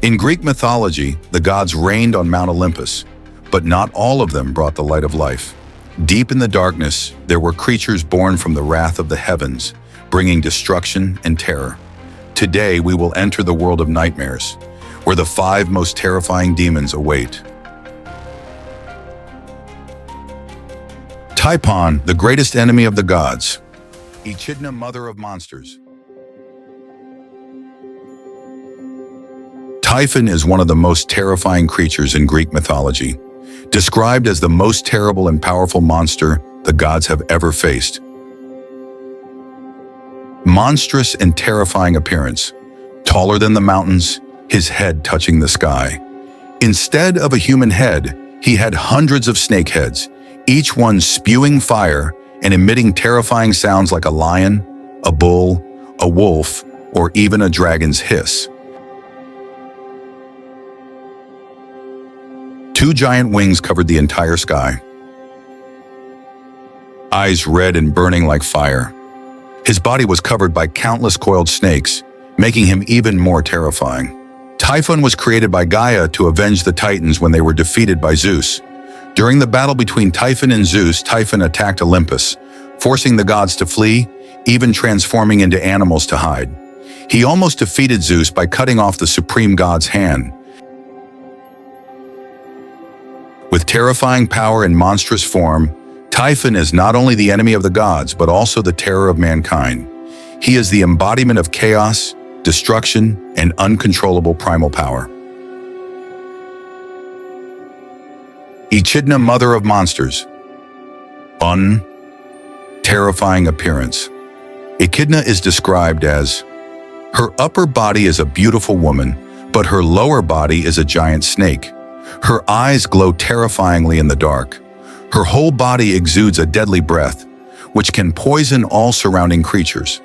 In Greek mythology, the gods reigned on Mount Olympus, but not all of them brought the light of life. Deep in the darkness, there were creatures born from the wrath of the heavens, bringing destruction and terror. Today, we will enter the world of nightmares, where the 5 most terrifying demons await. Typhon, the greatest enemy of the gods. Echidna, mother of monsters. Typhon is one of the most terrifying creatures in Greek mythology, described as the most terrible and powerful monster the gods have ever faced. Monstrous and terrifying appearance, taller than the mountains, his head touching the sky. Instead of a human head, he had hundreds of snake heads, each one spewing fire and emitting terrifying sounds like a lion, a bull, a wolf, or even a dragon's hiss. 2 giant wings covered the entire sky. Eyes red and burning like fire. His body was covered by countless coiled snakes, making him even more terrifying. Typhon was created by Gaia to avenge the Titans when they were defeated by Zeus. During the battle between Typhon and Zeus, Typhon attacked Olympus, forcing the gods to flee, even transforming into animals to hide. He almost defeated Zeus by cutting off the supreme god's hand. With terrifying power and monstrous form, Typhon is not only the enemy of the gods, but also the terror of mankind. He is the embodiment of chaos, destruction, and uncontrollable primal power. Echidna, mother of monsters. Terrifying appearance. Echidna is described as, her upper body is a beautiful woman, but her lower body is a giant snake. Her eyes glow terrifyingly in the dark. Her whole body exudes a deadly breath, which can poison all surrounding creatures.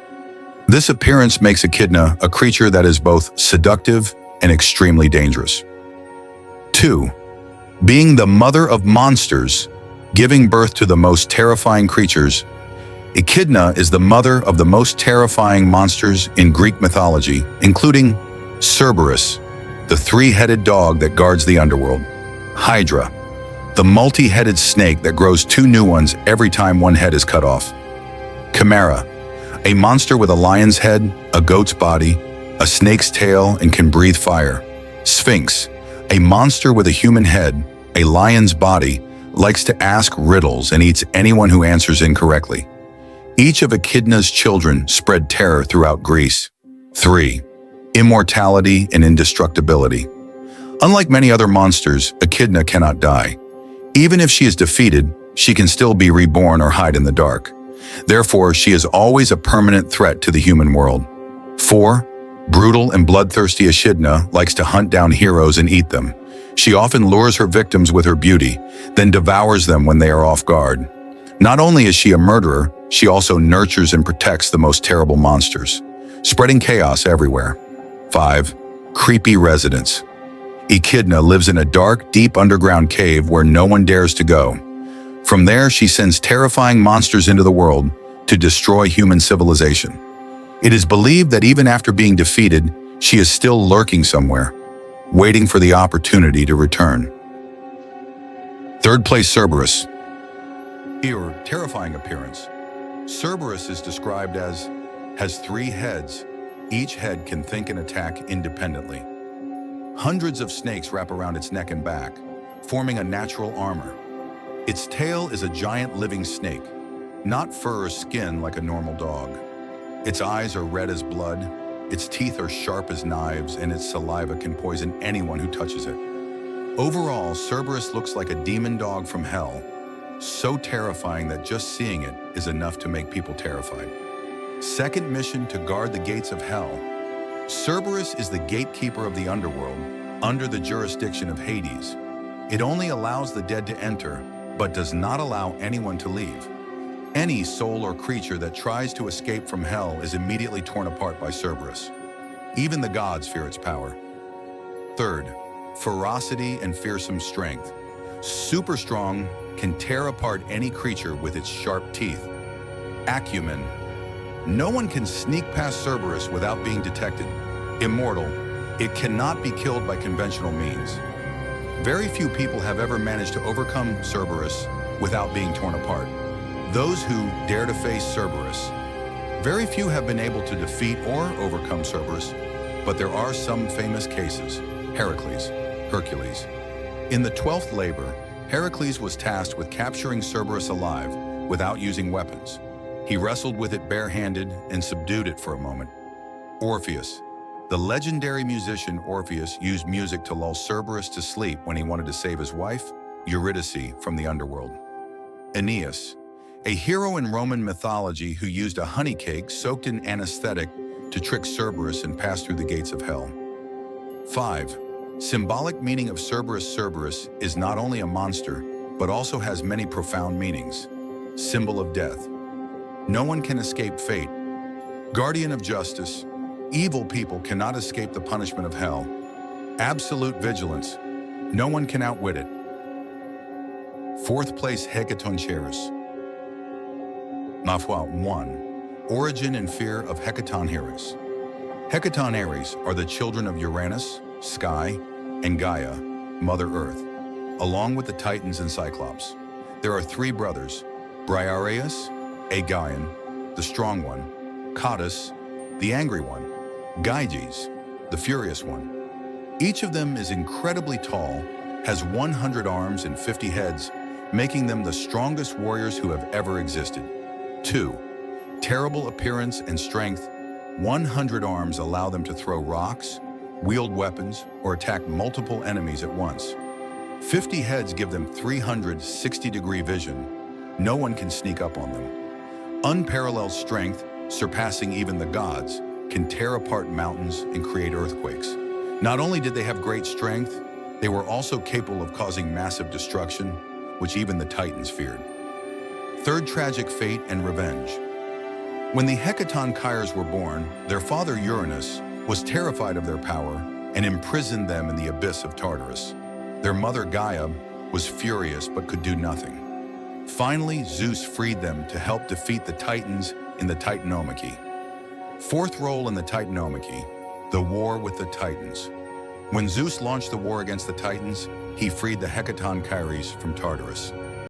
This appearance makes Echidna a creature that is both seductive and extremely dangerous. 2. Being the mother of monsters, giving birth to the most terrifying creatures. Echidna is the mother of the most terrifying monsters in Greek mythology, including Cerberus, the 3-headed dog that guards the underworld; Hydra, the multi-headed snake that grows 2 new ones every time one head is cut off; Chimera, a monster with a lion's head, a goat's body, a snake's tail, and can breathe fire; Sphinx, a monster with a human head, a lion's body, likes to ask riddles and eats anyone who answers incorrectly. Each of Echidna's children spread terror throughout Greece. 3. Immortality and indestructibility. Unlike many other monsters, Echidna cannot die. Even if she is defeated, she can still be reborn or hide in the dark. Therefore, she is always a permanent threat to the human world. 4. Brutal and bloodthirsty Echidna likes to hunt down heroes and eat them. She often lures her victims with her beauty, then devours them when they are off guard. Not only is she a murderer, she also nurtures and protects the most terrible monsters, spreading chaos everywhere. 5. Creepy residence. Echidna lives in a dark, deep underground cave where no one dares to go. From there, she sends terrifying monsters into the world to destroy human civilization. It is believed that even after being defeated, she is still lurking somewhere, waiting for the opportunity to return. 3rd place, Cerberus. Here, terrifying appearance. Cerberus is described as, has 3 heads. Each head can think and attack independently. Hundreds of snakes wrap around its neck and back, forming a natural armor. Its tail is a giant living snake, not fur or skin like a normal dog. Its eyes are red as blood, its teeth are sharp as knives, and its saliva can poison anyone who touches it. Overall, Cerberus looks like a demon dog from hell, so terrifying that just seeing it is enough to make people terrified. 2nd mission, to guard the gates of hell. Cerberus is the gatekeeper of the underworld, under the jurisdiction of Hades. It only allows the dead to enter, but does not allow anyone to leave. Any soul or creature that tries to escape from hell is immediately torn apart by Cerberus. Even the gods fear its power. 3rd, ferocity and fearsome strength. Super strong, can tear apart any creature with its sharp teeth. Acumen. No one can sneak past Cerberus without being detected. Immortal. It cannot be killed by conventional means. Very few people have ever managed to overcome Cerberus without being torn apart. Those who dare to face Cerberus. Very few have been able to defeat or overcome Cerberus, but there are some famous cases. Heracles, Hercules. In the 12th labor, Heracles was tasked with capturing Cerberus alive without using weapons. He wrestled with it barehanded and subdued it for a moment. Orpheus. The legendary musician Orpheus used music to lull Cerberus to sleep when he wanted to save his wife, Eurydice, from the underworld. Aeneas. A hero in Roman mythology who used a honey cake soaked in anesthetic to trick Cerberus and pass through the gates of hell. 5. Symbolic meaning of Cerberus. Cerberus is not only a monster, but also has many profound meanings. Symbol of death. No one can escape fate. Guardian of justice. Evil people cannot escape the punishment of hell. Absolute vigilance. No one can outwit it. 4th place, Hecatoncheirus. Mafwa 1. Origin and fear of Hecatoncheirus. Hecatoncheires are the children of Uranus, Sky, and Gaia, Mother Earth, along with the Titans and Cyclops. There are 3 brothers, Briareus, Aegaeon, the strong one, Cottus, the angry one, Gyges, the furious one. Each of them is incredibly tall, has 100 arms and 50 heads, making them the strongest warriors who have ever existed. 2. Terrible appearance and strength. 100 arms allow them to throw rocks, wield weapons, or attack multiple enemies at once. 50 heads give them 360-degree vision. No one can sneak up on them. Unparalleled strength, surpassing even the gods, can tear apart mountains and create earthquakes. Not only did they have great strength, they were also capable of causing massive destruction, which even the Titans feared. 3rd, tragic fate and revenge. When the Hecatoncheires were born, their father Uranus was terrified of their power and imprisoned them in the abyss of Tartarus. Their mother Gaia was furious but could do nothing. Finally, Zeus freed them to help defeat the Titans in the Titanomachy. 4th role in the Titanomachy, the war with the Titans. When Zeus launched the war against the Titans, he freed the Hecatoncheires from Tartarus.